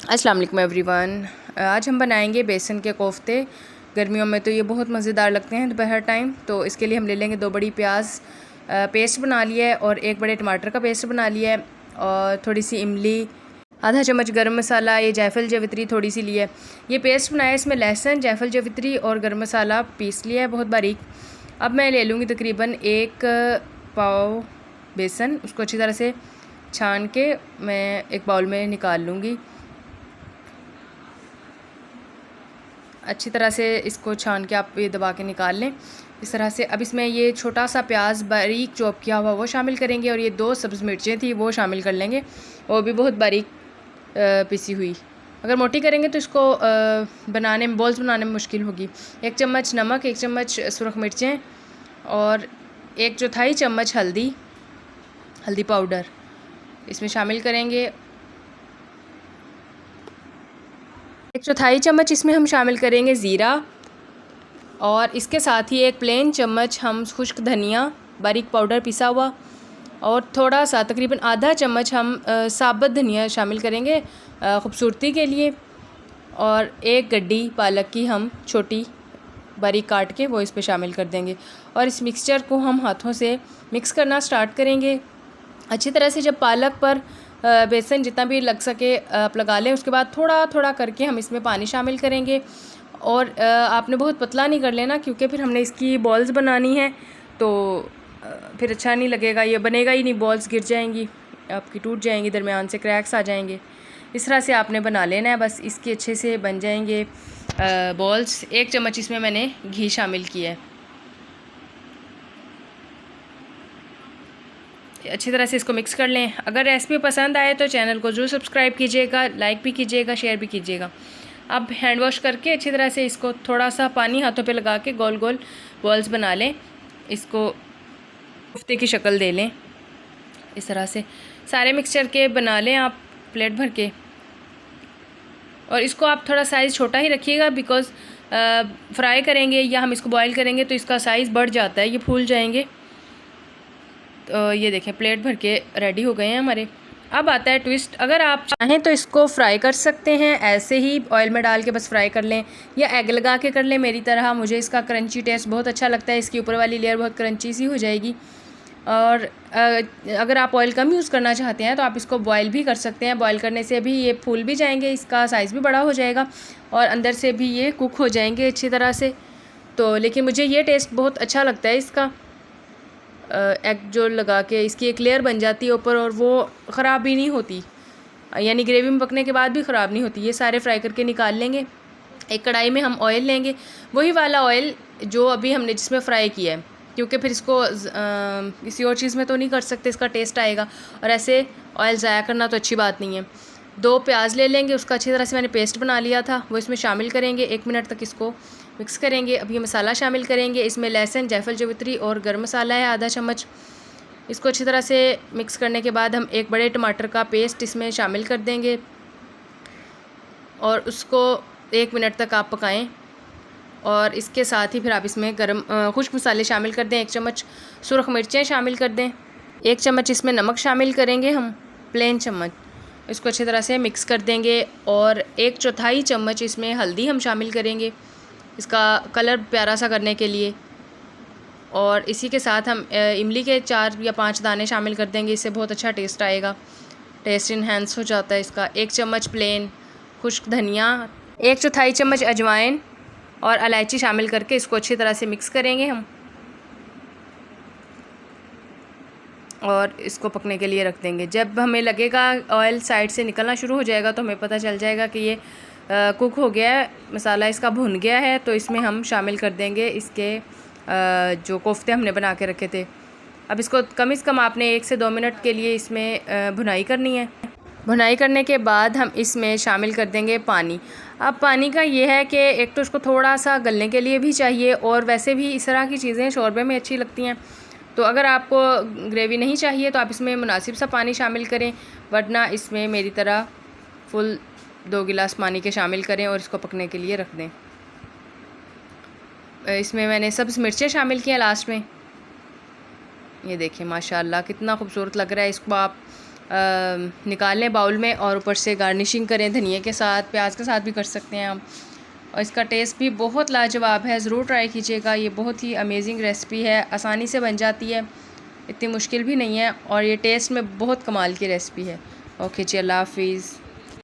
अस्सलाम वालेकुम एवरीवन। आज हम बनाएंगे बेसन के कोफ्ते। गर्मियों में तो ये बहुत मज़ेदार लगते हैं दोपहर टाइम। तो इसके लिए हम ले लेंगे 2 बड़ी प्याज पेस्ट बना लिया है और 1 बड़े टमाटर का पेस्ट बना लिया है और थोड़ी सी इमली, आधा चम्मच गरम मसाला, ये जायफल जावित्री थोड़ी सी लिया है। ये पेस्ट बनाया है, इसमें लहसुन, जायफल जावित्री और गरम मसाला पीस लिया है बहुत बारीक। अब मैं ले लूँगी तकरीबन 1 पाव बेसन। उसको अच्छी तरह से छान के मैं एक बाउल में निकाल लूँगी। अच्छी तरह से इसको छान के आप ये दबा के निकाल लें इस तरह से। अब इसमें ये छोटा सा प्याज बारीक चॉप किया हुआ वो शामिल करेंगे और ये 2 सब्ज़ मिर्चें थी वो शामिल कर लेंगे, वो भी बहुत बारीक पिसी हुई। अगर मोटी करेंगे तो इसको बनाने में, बॉल्स बनाने में मुश्किल होगी। 1 चम्मच नमक, 1 चम्मच सुरख मिर्चें और 1/4 चम्मच हल्दी पाउडर इसमें शामिल करेंगे। 1/4 चम्मच इसमें हम शामिल करेंगे ज़ीरा और इसके साथ ही 1 प्लेन चम्मच हम खुश्क धनिया बारीक पाउडर पिसा हुआ और थोड़ा सा तकरीबन आधा चम्मच हम साबुत धनिया शामिल करेंगे ख़ूबसूरती के लिए। और 1 गड्डी पालक की हम छोटी बारीक काट के वो इस पे शामिल कर देंगे और इस मिक्सचर को हम हाथों से मिक्स करना स्टार्ट करेंगे अच्छी तरह से। जब पालक पर बेसन जितना भी लग सके आप लगा लें। उसके बाद थोड़ा थोड़ा करके हम इसमें पानी शामिल करेंगे और आपने बहुत पतला नहीं कर लेना क्योंकि फिर हमने इसकी बॉल्स बनानी है तो फिर अच्छा नहीं लगेगा, ये बनेगा ही नहीं, बॉल्स गिर जाएंगी आपकी, टूट जाएंगी, दरमियान से क्रैक्स आ जाएंगे। इस तरह से आपने बना लेना है, बस इसके अच्छे से बन जाएंगे बॉल्स। 1 चम्मच इसमें मैंने घी शामिल किया है। अच्छी तरह से इसको मिक्स कर लें। अगर रेसिपी पसंद आए तो चैनल को ज़रूर सब्सक्राइब कीजिएगा, लाइक भी कीजिएगा, शेयर भी कीजिएगा। अब हैंड वॉश करके अच्छी तरह से इसको थोड़ा सा पानी हाथों पे लगा के गोल गोल बॉल्स बना लें, इसको कोफ्ते की शक्ल दे लें। इस तरह से सारे मिक्सचर के बना लें आप प्लेट भर के। और इसको आप थोड़ा साइज़ छोटा ही रखिएगा बिकॉज़ फ्राई करेंगे या हम इसको बॉयल करेंगे तो इसका साइज़ बढ़ जाता है, ये फूल जाएंगे। तो ये देखें प्लेट भर के रेडी हो गए हैं हमारे। अब आता है ट्विस्ट। अगर आप चाहें तो इसको फ्राई कर सकते हैं, ऐसे ही ऑयल में डाल के बस फ्राई कर लें या एग लगा के कर लें मेरी तरह। मुझे इसका क्रंची टेस्ट बहुत अच्छा लगता है, इसकी ऊपर वाली लेयर बहुत क्रंची सी हो जाएगी। और अगर आप ऑयल कम यूज़ करना चाहते हैं तो आप इसको बॉयल भी कर सकते हैं। बॉयल करने से भी ये फूल भी जाएंगे, इसका साइज़ भी बड़ा हो जाएगा और अंदर से भी ये कुक हो जाएंगे अच्छी तरह से। तो लेकिन मुझे ये टेस्ट बहुत अच्छा लगता है इसका। एग जो लगा के इसकी एक लेयर बन जाती है ऊपर और वो ख़राब भी नहीं होती, यानी ग्रेवी में पकने के बाद भी ख़राब नहीं होती। ये सारे फ्राई करके निकाल लेंगे। एक कढ़ाई में हम ऑयल लेंगे, वही वाला ऑयल जो अभी हमने जिसमें फ्राई किया है, क्योंकि फिर इसको किसी और चीज़ में तो नहीं कर सकते, इसका टेस्ट आएगा और ऐसे ऑयल ज़ाया करना तो अच्छी बात नहीं है। 2 प्याज ले लेंगे, उसका अच्छी तरह से मैंने पेस्ट बना लिया था वो इसमें शामिल करेंगे। 1 मिनट तक इसको मिक्स करेंगे। अब ये मसाला शामिल करेंगे, इसमें लहसुन, जायफल जावित्री और गरम मसाला है आधा चम्मच। इसको अच्छी तरह से मिक्स करने के बाद हम 1 बड़े टमाटर का पेस्ट इसमें शामिल कर देंगे और उसको 1 मिनट तक आप पकाएं। और इसके साथ ही फिर आप इसमें खुश्क मसाले शामिल कर दें। 1 चम्मच सुरख मिर्चें शामिल कर दें। 1 चम्मच इसमें नमक शामिल करेंगे हम, प्लेन चम्मच। इसको अच्छी तरह से मिक्स कर देंगे और 1/4 चम्मच इसमें हल्दी हम शामिल करेंगे, इसका कलर प्यारा सा करने के लिए। और इसी के साथ हम इमली के 4 या 5 दाने शामिल कर देंगे, इससे बहुत अच्छा टेस्ट आएगा, टेस्ट इन्हेंस हो जाता है इसका। 1 चम्मच प्लेन खुश्क धनिया, 1/4 चम्मच अजवाइन और इलायची शामिल करके इसको अच्छी तरह से मिक्स करेंगे हम और इसको पकने के लिए रख देंगे। जब हमें लगेगा ऑयल साइड से निकलना शुरू हो जाएगा तो हमें पता चल जाएगा कि ये कुक हो गया है, मसाला इसका भुन गया है। तो इसमें हम शामिल कर देंगे इसके जो कोफ्ते हमने बना के रखे थे। अब इसको कम से कम आपने 1 से 2 मिनट के लिए इसमें भुनाई करनी है। भुनाई करने के बाद हम इसमें शामिल कर देंगे पानी। अब पानी का ये है कि एक तो इसको थोड़ा सा गलने के लिए भी चाहिए और वैसे भी इस तरह की चीज़ें शोरबे में अच्छी लगती हैं। तो अगर आपको ग्रेवी नहीं चाहिए तो आप इसमें मुनासिब सा पानी शामिल करें, वरना इसमें मेरी तरह फुल 2 गिलास पानी के शामिल करें और इसको पकने के लिए रख दें। इसमें मैंने सब्ज़ मिर्चें शामिल किया लास्ट में। ये देखिए माशाल्लाह कितना खूबसूरत लग रहा है। इसको आप निकाल लें बाउल में और ऊपर से गार्निशिंग करें धनिया के साथ, प्याज के साथ भी कर सकते हैं हम। और इसका टेस्ट भी बहुत लाजवाब है, ज़रूर ट्राई कीजिएगा। ये बहुत ही अमेजिंग रेसिपी है, आसानी से बन जाती है, इतनी मुश्किल भी नहीं है और ये टेस्ट में बहुत कमाल की रेसिपी है। ओके जी, अल्लाह हाफिज़।